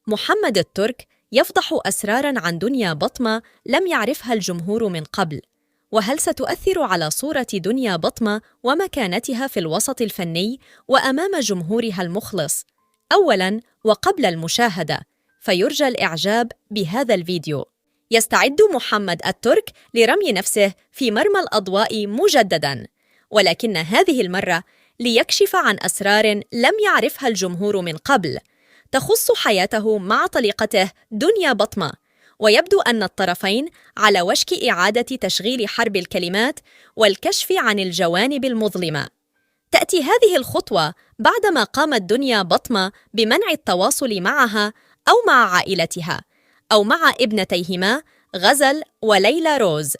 محمد الترك يفضح أسراراً عن دنيا بطمة لم يعرفها الجمهور من قبل. وهل ستؤثر على صورة دنيا بطمة ومكانتها في الوسط الفني وأمام جمهورها المخلص؟ أولاً، وقبل المشاهدة، فيرجى الإعجاب بهذا الفيديو. يستعد محمد الترك لرمي نفسه في مرمى الأضواء مجدداً، ولكن هذه المرة ليكشف عن أسرار لم يعرفها الجمهور من قبل، تخص حياته مع طليقته دنيا بطمة. ويبدو أن الطرفين على وشك إعادة تشغيل حرب الكلمات والكشف عن الجوانب المظلمة. تأتي هذه الخطوة بعدما قامت دنيا بطمة بمنع التواصل معها أو مع عائلتها أو مع ابنتيهما غزل وليلى روز،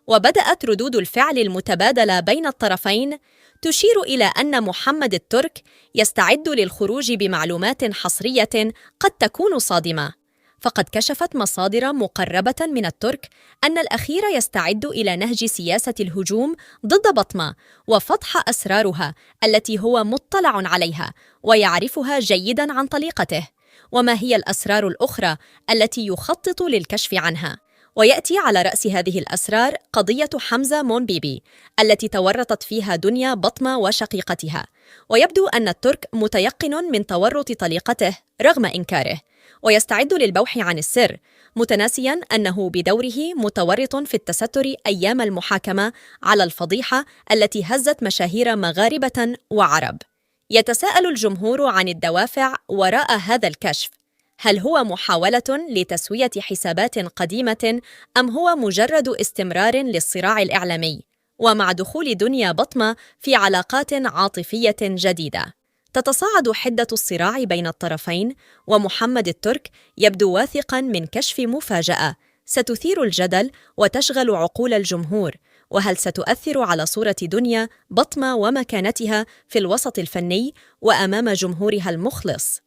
وبدأت ردود الفعل المتبادلة بين الطرفين تشير إلى أن محمد الترك يستعد للخروج بمعلومات حصرية قد تكون صادمة. فقد كشفت مصادر مقربة من الترك أن الأخير يستعد إلى نهج سياسة الهجوم ضد بطمة وفضح أسرارها التي هو مطلع عليها ويعرفها جيداً عن طليقته. وما هي الأسرار الأخرى التي يخطط للكشف عنها؟ ويأتي على رأس هذه الأسرار قضية حمزة مونبيبي التي تورطت فيها دنيا بطمة وشقيقتها. ويبدو أن الترك متيقن من تورط طليقته رغم إنكاره، ويستعد للبوح عن السر، متناسياً أنه بدوره متورط في التستر أيام المحاكمة على الفضيحة التي هزت مشاهير مغاربة وعرب. يتساءل الجمهور عن الدوافع وراء هذا الكشف. هل هو محاولة لتسوية حسابات قديمة أم هو مجرد استمرار للصراع الإعلامي، ومع دخول دنيا بطمة في علاقات عاطفية جديدة؟ تتصاعد حدة الصراع بين الطرفين، ومحمد الترك يبدو واثقاً من كشف مفاجأة ستثير الجدل وتشغل عقول الجمهور. وهل ستؤثر على صورة دنيا بطمة ومكانتها في الوسط الفني وأمام جمهورها المخلص؟